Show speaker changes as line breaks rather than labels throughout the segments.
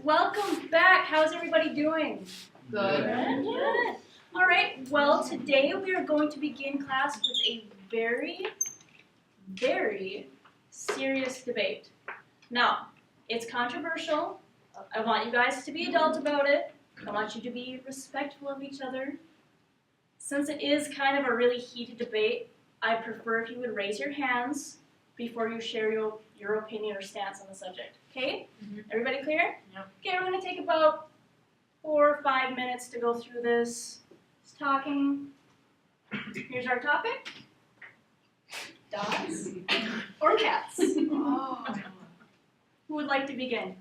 welcome back. How's everybody doing?
Good.
Good. All right, well, today we are going to begin class with a very, very serious debate. Now, it's controversial. I want you guys to be adult about it. I want you to be respectful of each other. Since it is kind of a really heated debate, I prefer if you would raise your hands before you share your opinion or stance on the subject. Okay? Everybody clear?
Yep.
Okay, we're going to take about 4 or 5 minutes to go through this talking. Here's our topic. Dogs or cats?
Oh.
Who would like to begin?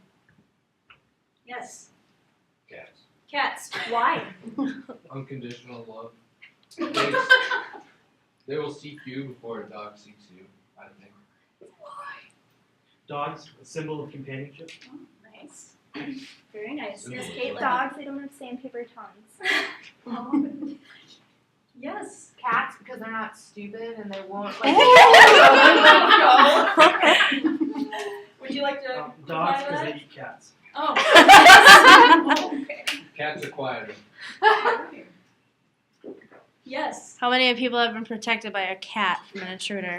Yes.
Cats.
Cats. Why?
Unconditional love. They will seek you before a dog seeks you, I think.
Dogs, a symbol of companionship.
Oh, nice. Very nice. Yes,
Symbol of
Caitlin.
Dogs, they don't have sandpaper tongues.
Yes.
Cats, because they're not stupid and they won't
Would you like to
Dogs,
reply to
because
that?
they eat cats.
Oh. Okay.
Cats are quieter.
Yes.
How many people have been protected by a cat from an intruder?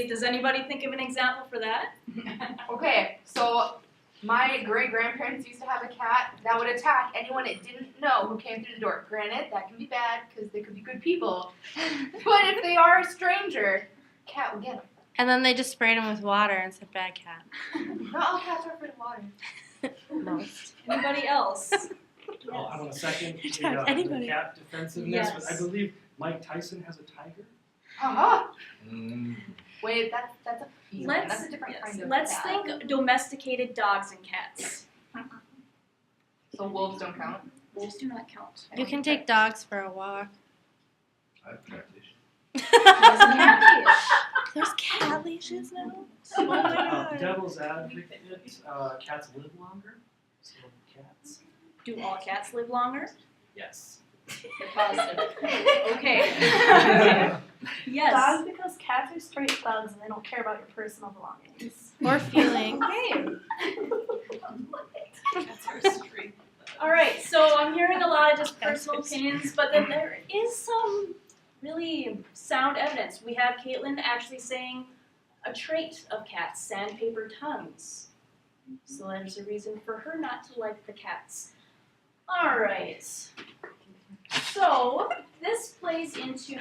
Does anybody think of an example for that?
Okay, so my great-grandparents used to have a cat that would attack anyone it didn't know who came through the door. Granted, that can be bad because they could be good people. But if they are a stranger, cat would get them.
And then they just sprayed him with water and said, bad cat.
Not all cats are afraid of water.
Most.
Anybody else?
Well, I want to second
Attack
the
anybody.
cat defensiveness, but I
Yes.
believe Mike Tyson has a tiger.
Haha.
Mm.
Wait, that's a feline. That's a different kind of
Let's
cat.
think domesticated dogs and cats.
So wolves don't count?
Wolves do not count.
You can take dogs for a walk.
I've practiced.
There's cat leashes now?
Oh my God.
Devil's advocate, cats live longer. So cats,
Do all cats live longer?
yes.
You're positive. Okay. Yes.
Dogs, because cats are straight thugs and they don't care about your personal belongings.
Or feelings.
Okay. All right, so I'm hearing a lot of just personal opinions, but then there is some really sound evidence. We have Caitlin actually saying a trait of cats, sandpaper tongues. So there's a reason for her not to like the cats. All right. So this plays into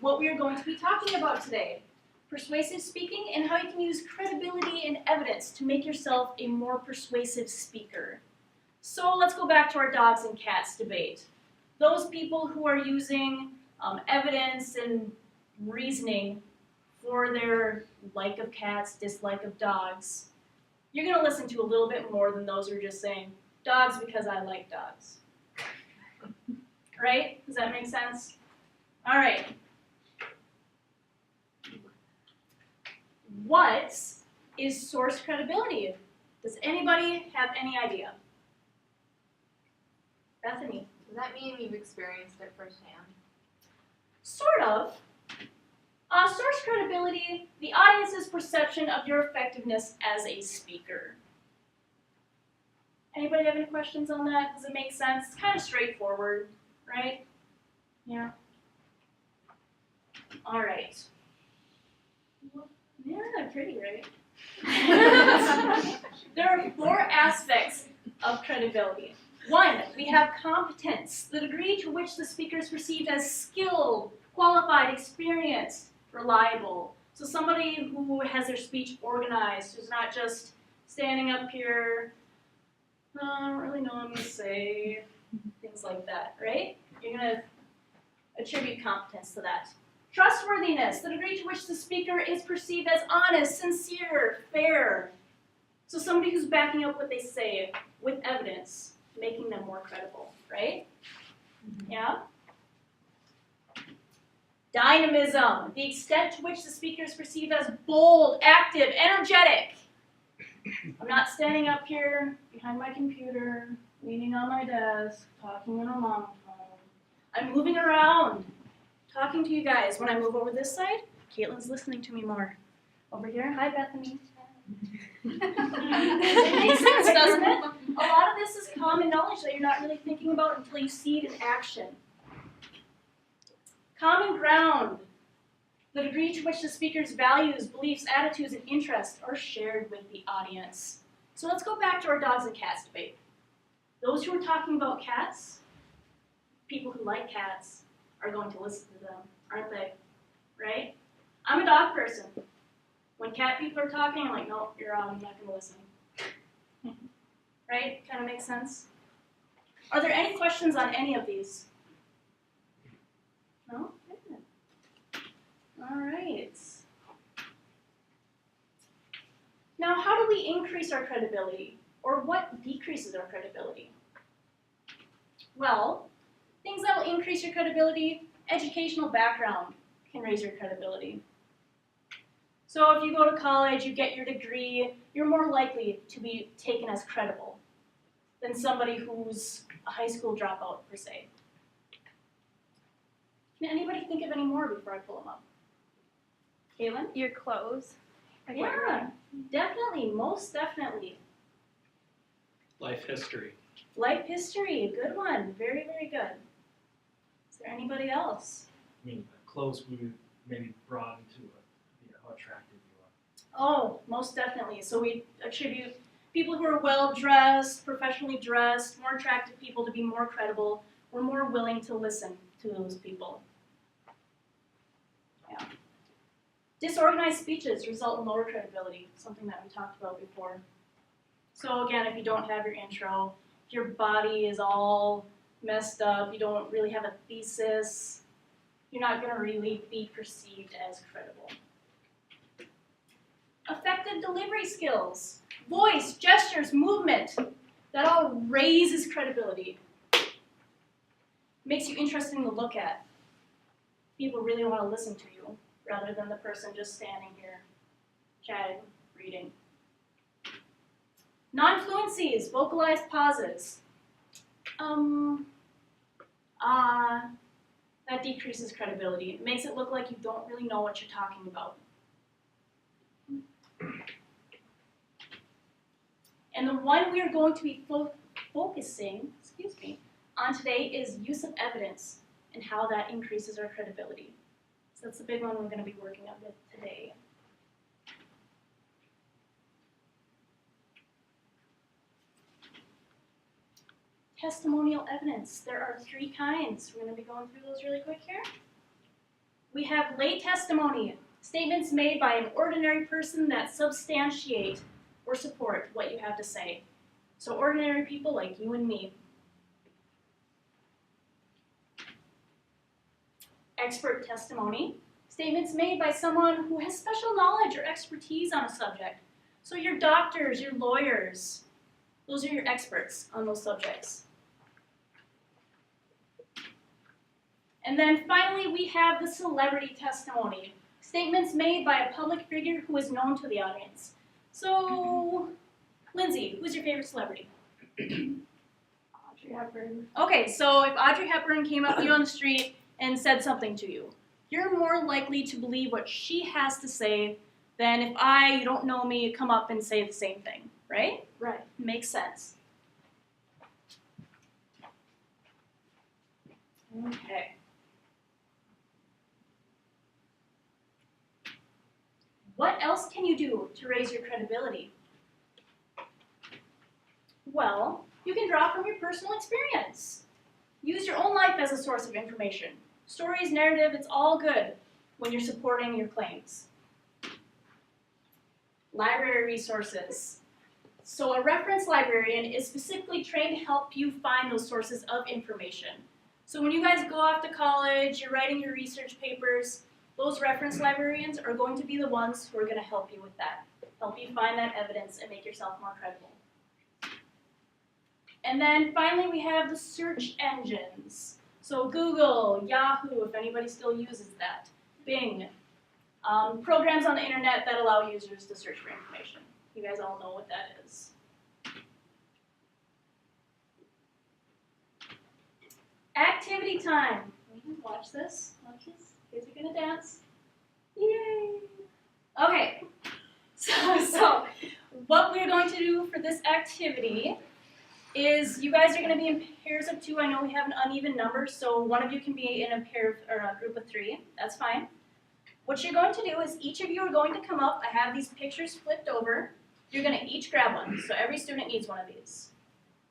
what we are going to be talking about today. Persuasive speaking and how you can use credibility and evidence to make yourself a more persuasive speaker. So let's go back to our dogs and cats debate. Those people who are using evidence and reasoning for their like of cats, dislike of dogs, you're going to listen to a little bit more than those who are just saying, dogs because I like dogs. Right? Does that make sense? All right. What is source credibility? Does anybody have any idea? Bethany?
Does that mean you've experienced it firsthand?
Sort of. Source credibility, the audience's perception of your effectiveness as a speaker. Anybody have any questions on that? Does it make sense? It's kind of straightforward, right? Yeah. All right. Yeah, they're pretty, right? There are 4 aspects of credibility. 1, we have competence, the degree to which the speaker is perceived as skilled, qualified, experienced, reliable. So somebody who has their speech organized, who's not just standing up here, no, I don't really know what I'm going to say, things like that, right? You're going to attribute competence to that. Trustworthiness, the degree to which the speaker is perceived as honest, sincere, fair. So somebody who's backing up what they say with evidence, making them more credible, right? Yeah? Dynamism, the extent to which the speaker is perceived as bold, active, energetic. I'm not standing up here behind my computer, leaning on my desk, talking in a monotone. I'm moving around, talking to you guys. When I move over this side, Caitlin's listening to me more. Over here, hi Bethany. It makes sense, doesn't it? A lot of this is common knowledge that you're not really thinking about until you see it in action. Common ground. The degree to which the speaker's values, beliefs, attitudes, and interests are shared with the audience. So let's go back to our dogs and cats debate. Those who are talking about cats, people who like cats, are going to listen to them, aren't they? Right? I'm a dog person. When cat people are talking, I'm like, no, you're on, I'm not going to listen. Right? Kind of makes sense? Are there any questions on any of these? No? Good. All right. Now, how do we increase our credibility? Or what decreases our credibility? Well, things that will increase your credibility, educational background can raise your credibility. So if you go to college, you get your degree, you're more likely to be taken as credible than somebody who's a high school dropout, per se. Can anybody think of any more before I pull them up? Kaylin?
Your clothes. Like what you're
Yeah,
wearing.
definitely, most definitely.
Life history.
Life history, good one. Very, very good. Is there anybody else?
I mean, clothes would maybe broaden to how attractive you are.
Oh, most definitely. So we attribute people who are well-dressed, professionally dressed, more attractive people to be more credible. We're more willing to listen to those people. Yeah. Disorganized speeches result in lower credibility, something that we talked about before. So again, if you don't have your intro, if your body is all messed up, you don't really have a thesis, you're not going to really be perceived as credible. Effective delivery skills, voice, gestures, movement, that all raises credibility. Makes you interesting to look at. People really want to listen to you rather than the person just standing here, chatting, reading. Non-fluencies, vocalized pauses. That decreases credibility. It makes it look like you don't really know what you're talking about. And the one we are going to be focusing on today is use of evidence and how that increases our credibility. So that's the big one we're going to be working on with today. Testimonial evidence. There are 3 kinds. We're going to be going through those really quick here. We have lay testimony, statements made by an ordinary person that substantiate or support what you have to say. So ordinary people like you and me. Expert testimony, statements made by someone who has special knowledge or expertise on a subject. So your doctors, your lawyers, those are your experts on those subjects. And then finally, we have the celebrity testimony, statements made by a public figure who is known to the audience. So, Lindsay, who's your favorite celebrity?
Audrey Hepburn.
Okay, so if Audrey Hepburn came up to you on the street and said something to you, you're more likely to believe what she has to say than if you don't know me, come up and say the same thing, right?
Right.
Makes sense. Okay. What else can you do to raise your credibility? Well, you can draw from your personal experience. Use your own life as a source of information. Stories, narrative, it's all good when you're supporting your claims. Library resources. So a reference librarian is specifically trained to help you find those sources of information. So when you guys go off to college, you're writing your research papers, those reference librarians are going to be the ones who are going to help you with that. Help you find that evidence and make yourself more credible. And then finally we have the search engines. So Google, Yahoo, if anybody still uses that, Bing. Programs on the internet that allow users to search for information. You guys all know what that is. Activity time. Watch this. Watch this. Kids are gonna dance. Yay! Okay. So what we're going to do for this activity is you guys are going to be in pairs of 2. I know we have an uneven number, so one of you can be in a pair of, or a group of 3. That's fine. What you're going to do is each of you are going to come up. I have these pictures flipped over. You're going to each grab one. So every student needs one of these.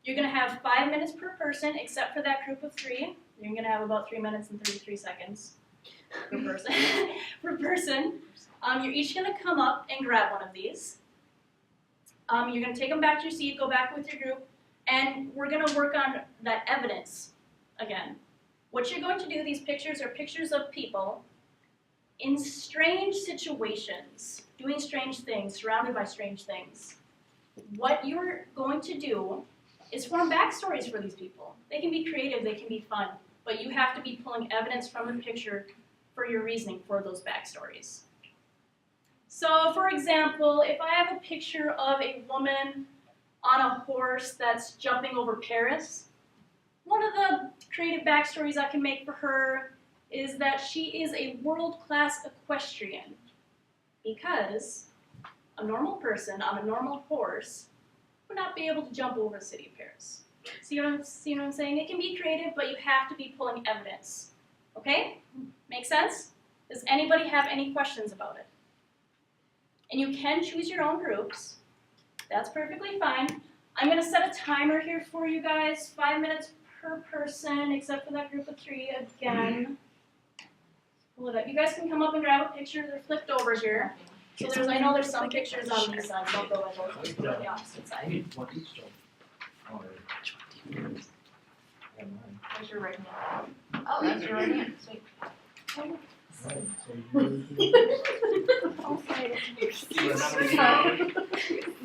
You're going to have 5 minutes per person, except for that group of 3. You're going to have about 3 minutes and 33 seconds per person. You're each going to come up and grab one of these. You're going to take them back to your seat, go back with your group, and we're going to work on that evidence again. What you're going to do, these pictures are pictures of people in strange situations, doing strange things, surrounded by strange things. What you're going to do is form backstories for these people. They can be creative, they can be fun, but you have to be pulling evidence from the picture for your reasoning for those backstories. So, for example, if I have a picture of a woman on a horse that's jumping over Paris, one of the creative backstories I can make for her is that she is a world-class equestrian, because a normal person on a normal horse would not be able to jump over the city of Paris. See what I'm saying? It can be creative, but you have to be pulling evidence. Okay? Make sense? Does anybody have any questions about it? And you can choose your own groups. That's perfectly fine. I'm going to set a timer here for you guys, 5 minutes per person, except for that group of 3 again. Pull it up. You guys can come up and grab a picture. They're flipped over here. So I know there's some pictures on these sides. I'll go with those on the opposite side.
Oh, yeah. Yeah, mine.
Where's your right hand? Oh, that's your right hand. Sweet.
Right, so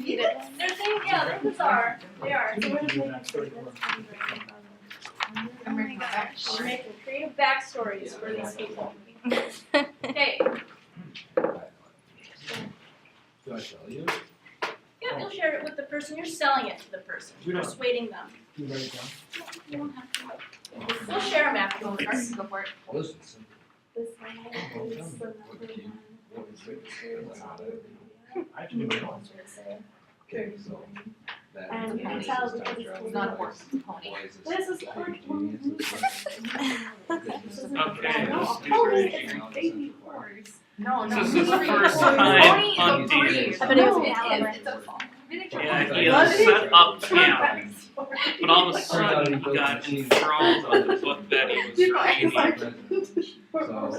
They're bizarre. They are.
Oh my gosh.
We're making creative backstories for these people. Okay.
Do I tell you?
Yeah, you'll share it with the person. You're selling it to the person. Persuading them.
You write it down?
You don't have to. We'll share them afterwards.
Go for it.
Listen, simple.
This one is the number
I have to do my own.
Okay, so that.
And you can tell because
It's not a horse, it's a pony.
This is part one.
Okay, let's do
Baby horse.
No, no.
This is the
Pony
first
is
time
a
on
breed.
these.
I bet it was
No,
an
it
Alabama.
is. It's a miniature
Yeah,
pony.
he has set up camp, but all of a sudden he got enthralled with the book that he was reading.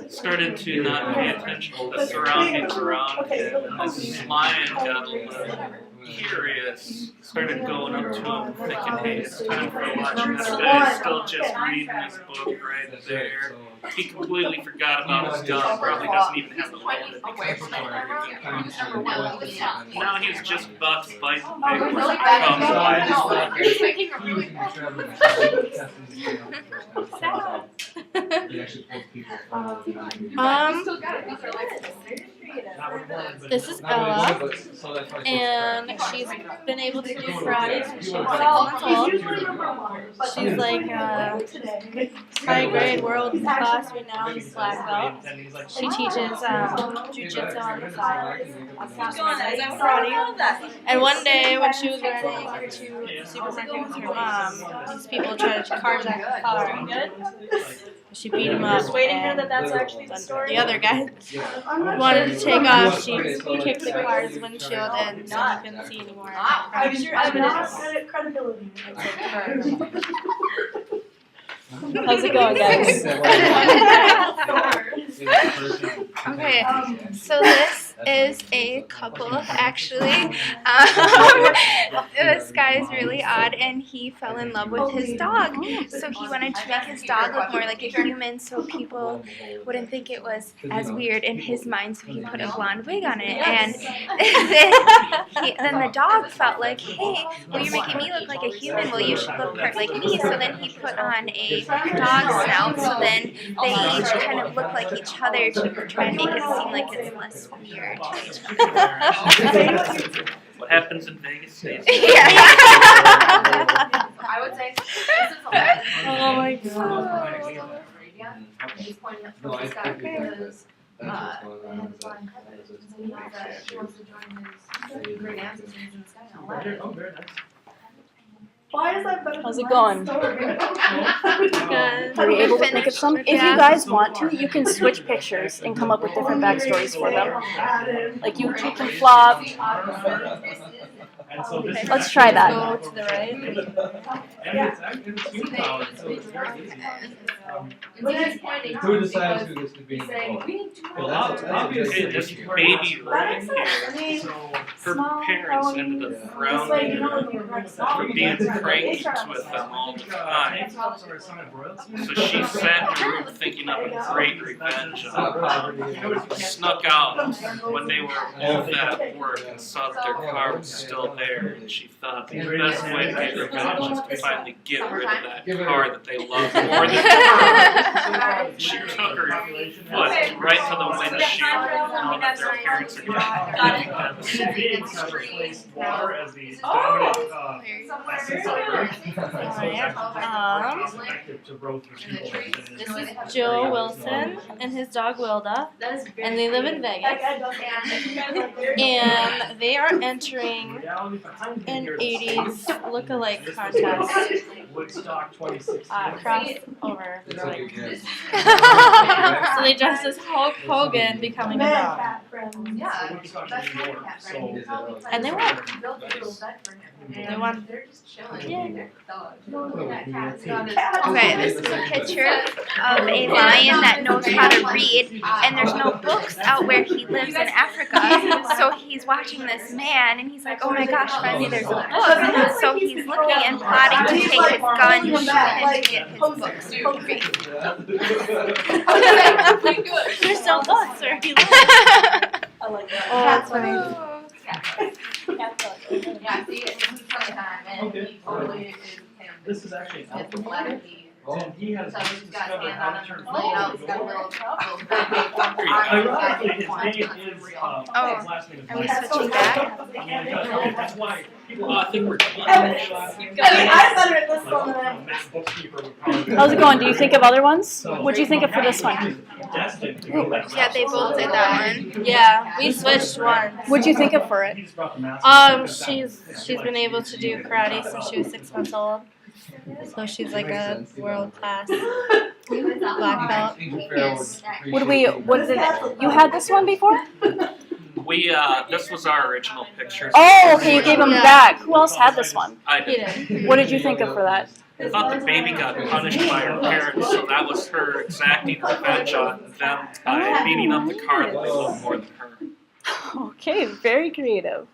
Started to not pay attention to the surroundings around him, and his mind got a little curious, started going up to him thinking, hey, it's time for a watch. This guy's still just reading his book right there. He completely forgot about his gun, probably doesn't even have the loaded
Away from the camera. Number one, he was young.
Now he's just about to bite the
Oh,
big
really
one.
bad.
Comes
No,
by.
you're thinking of really bad.
He actually pulls people from
You still got it. These are like
Not with one, but.
This is
Not really
Ella,
one, but so that's why
and she's been able to do karate since she was 6
Well,
months
he's
old.
usually number one, but
She's like
today.
high grade world class right now in black belt.
And he's like,
She teaches jujitsu on the side.
Karate.
And one day when she was running to the supermarket with her mom, these people tried to carjack the car.
Good?
She beat him up.
Persuading her
And
that that's actually the
when
story.
the other guy
I'm not
wanted to take off, she
Okay, so
kicked the
like-
car's windshield in so he couldn't see anymore.
Use your
I'm not
evidence.
credibility.
How's it going, guys?
Okay, so this is a couple actually. This guy is really odd and he fell in love with his dog. So he wanted to make his dog look more like a human so people wouldn't think it was as weird in his mind, so he put a blonde wig on it. And then the dog felt like, hey, well, you're making me look like a human, well, you should look part like me. So then he put on a dog snout, so then they each kind of look like each other to try and make it seem like it's less weird to each other.
What happens in Vegas stays.
Yeah.
I would say this is a lesson.
Oh my
God. He's pointing up
No,
to
I
this guy
think
because
that's what's going on.
he has blind cousins and he knows that she wants to join his great ancestors in ladder.
Oh, very nice.
Why is that better
How's
than
it
my
going?
story?
Good.
Are you able to think of some? If you
Yeah.
guys want to, you can switch pictures and come up with different backstories for them. Like you two can flop.
And so this is
Let's try that.
Go to the right.
And it's actually it's human power, so it's very easy.
When he's pointing
Who
to
decides
because
who gets to be
he's
in
saying,
the
we need to.
Well,
obviously,
this baby right here,
So
her
Small
parents
ponies.
ended up
This way,
grounding
you know,
her
when you're like small,
for
you
being
can-
cranky
they try
with
to-
them all the time.
tops are a sign of royalty.
So she sat in her room thinking up a great revenge on them. Snuck out when they were both at work and saw that their car was still there, and she thought the best way to get revenge is to finally get rid of that car that they loved more than her. She took her foot right to the windshield, knowing that their parents are dead.
Convenience have replaced water as the dominant essence of Earth. It's effective to row through people.
This is Joe Wilson and his dog Wilda,
That is very
and they live in
That
Vegas.
guy doesn't-
And they are entering
Reality behind
an
here is
80s look-alike contest
Woodstock 2016.
crossover.
It's like a gift.
So they dressed as Hulk Hogan becoming a
Man,
dog.
cat friends.
Yeah.
Woodstock
That's
New York.
cat
So
friendly.
And they won.
Built a little bed for him.
They won.
They're just chilling.
Yeah.
They're dogs.
Cat.
Okay, this is a picture of a lion that knows how to read, and there's no books out where he lives in Africa. So he's watching this man, and he's like, "Oh my gosh, finally there's a book." So he's looking and plotting to take his gun, shoot him to get his books to read.
There's no books where he lives.
I like that.
Oh, that's funny.
Yeah, see, it's summertime and
Okay.
he totally is him.
this is actually an
It's
alpha
black
male,
key.
and he has
So
just
he's got
discovered
hand
how
on
to
him,
turn
you know, he's got a little bag.
Ironically, his name is
Oh.
his last name is
Are we
Mike.
switching back?
And that's why people.
I think we're done.
I better at this one than I.
Matt Bookkeeper would probably.
How's it going? Do you think of other ones?
So-
What'd you think of for this one?
Destined to go that
Yeah,
route.
they both did that one.
Yeah, we switched once.
What'd you think of for it?
He just brought the mask.
She's been able to do karate since she was 6 months old. So she's like a world class black belt.
What did you had this one before?
We this was our original picture.
Oh, okay, you gave him
Yeah.
back. Who else had this one?
I
He
did.
did.
What did you think of for that?
I thought the baby got punished by her parents, so that was her exacting revenge on them by beating up the car that they loved more than her.
Okay, very creative.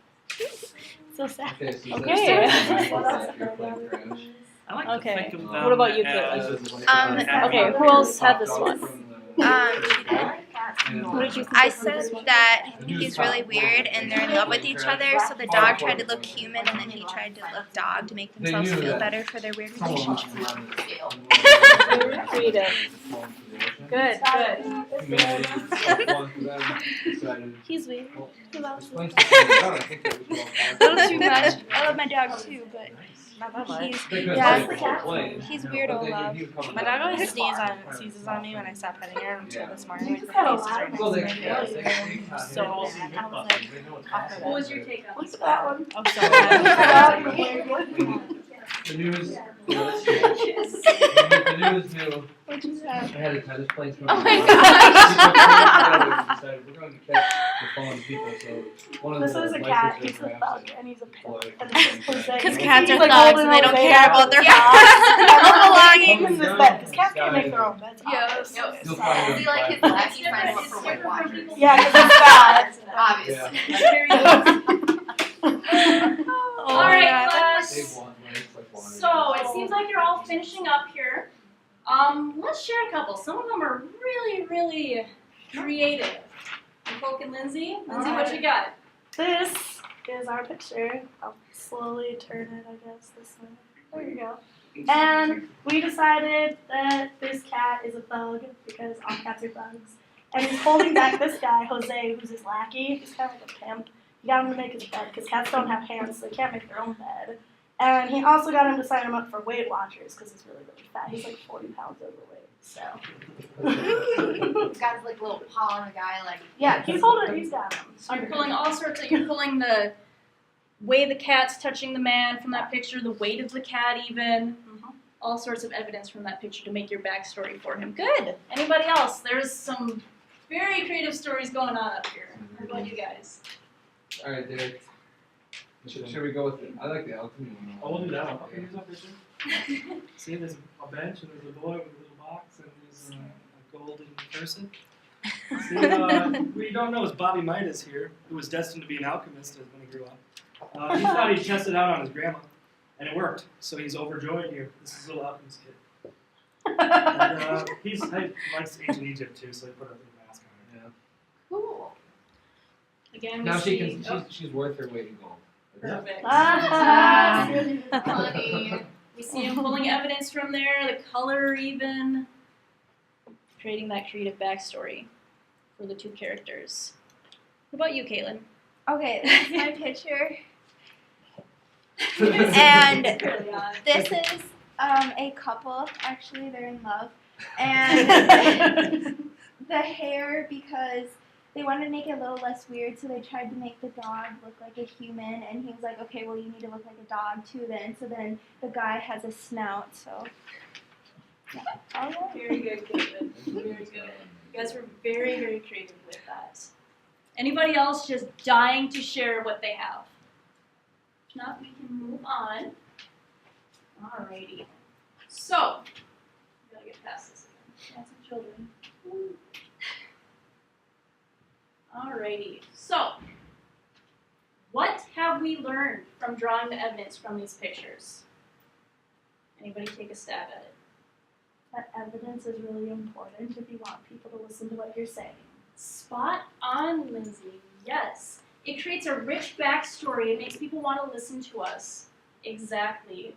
So sad.
Okay.
I like
Okay.
to think of them
What about you,
as
Okay, who else had this one?
What did you think? I said that he's really weird and they're in love with each other, so the dog tried to look human and then he tried to look dog to make themselves feel better for their weird relationship.
Very creative. Good, good.
He's weird. Who else?
A little too much. I love my dog too, but
Not that much.
he's weirdo love.
My dog always sneezes on me when I stop petting her until this morning. Like,
just
her
had a
face is
lot.
right next to my face. So bad. I was like,
What was your take on
What's
this?
that one?
oh, so bad.
The news. The news knew.
What'd you say?
I had a tennis playing.
Oh my
Decided we're going to catch the fallen people. So one of
This
the
is a
lifers
cat,
just
he's a
grabs
thug,
it.
and he's a pimp.
Like,
And this is Jose.
Because
He's
cats are
like
thugs
holding
and they don't
Jose
care
out.
about their
Yeah.
own belongings.
This is bed, because cats can't make their own beds. obviously.
You'll find him
See, like his
by-
black, he's trying to look for Weight Watchers.
Yeah, because it's fat.
Obviously.
Oh,
Alright,
yeah.
class.
They want, like, it's like wandering.
So it seems like you're all finishing up here. Let's share a couple. Some of them are really, really creative. Nicole and Lindsay. Lindsay, what you got?
This is our picture. I'll slowly turn it, I guess, this way. There you go. And we decided that this cat is a thug because all cats are thugs. And he's holding back this guy, Jose, who's his lackey. He's kind of like a pimp. He got him to make his bed because cats don't have hands, so they can't make their own bed. And he also got him to sign him up for Weight Watchers because he's really, really fat. He's like 40 pounds overweight. So.
He's got his like little paw on the guy, like.
Yeah, he's got him.
So you're pulling all sorts of. You're pulling the way the cat's touching the man from that picture, the weight of the cat even. All sorts of evidence from that picture to make your backstory for him. Good. Anybody else? There's some very creative stories going on up here. What about you guys?
All right, Derek. Should we go with it? I like the elephant one.
Oh, we'll do that one. Okay, here's our picture. See, there's a bench, and there's a boy with a little box, and there's a golden person. See, what you don't know is Bobby Midas here, who was destined to be an alchemist when he grew up. He thought he'd test it out on his grandma, and it worked. So he's overjoyed here. This is a little alchemist kid. And he likes ancient Egypt too, so they put a little mask on him.
Yeah.
Cool. Again, we
Now
see.
she can. She's worth her weight in gold.
Perfect.
Funny.
We see him pulling evidence from there, the color even, creating that creative backstory for the two characters. What about you, Caitlin?
Okay, that's my picture. And
Early on.
this is a couple. Actually, they're in love. And the hair, because they wanted to make it a little less weird, so they tried to make the dog look like a human. And he was like, okay, well, you need to look like a dog too then. So then the guy has a snout, so. Yeah. All right.
Very good, Caitlin. Very good. You guys were very, very creative with that. Anybody else just dying to share what they have? If not, we can move on. Alrighty. So, we gotta get past this again. Lots of children. Woo. Alrighty. So, what have we learned from drawing the evidence from these pictures? Anybody take a stab at it?
That evidence is really important if you want people to listen to what you're saying.
Spot on, Lindsay. Yes. It creates a rich backstory. It makes people want to listen to us. Exactly.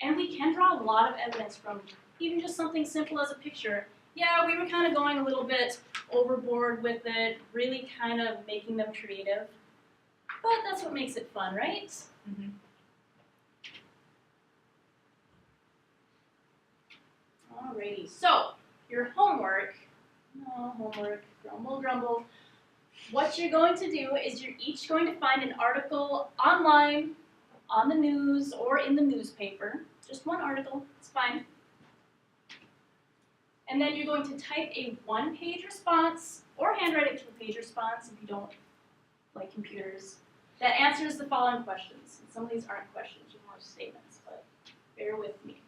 And we can draw a lot of evidence from even just something simple as a picture. Yeah, we were kind of going a little bit overboard with it, really kind of making them creative. But that's what makes it fun, right?
Mhm.
Alrighty, so your homework, grumble, grumble. What you're going to do is you're each going to find an article online, on the news, or in the newspaper. Just one article, it's fine. And then you're going to type a one-page response, or handwrite it to a page response if you don't like computers, that answers the following questions. And some of these aren't questions, they're more statements, but bear with me.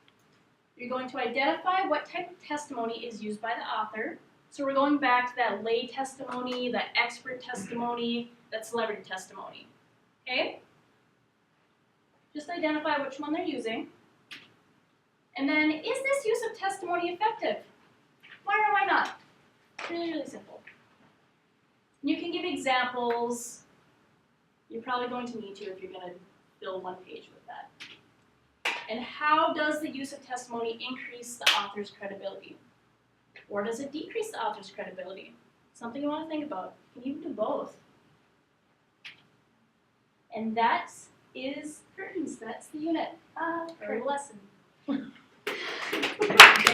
You're going to identify what type of testimony is used by the author. So we're going back to that lay testimony, that expert testimony, that celebrity testimony. Okay? Just identify which one they're using. And then, is this use of testimony effective? Why or why not? Really, really simple. You can give examples. You're probably going to need to if you're going to fill one page with that. And how does the use of testimony increase the author's credibility? Or does it decrease the author's credibility? Something you want to think about. You can even do both. And that is curtains. That's the unit. Or the lesson.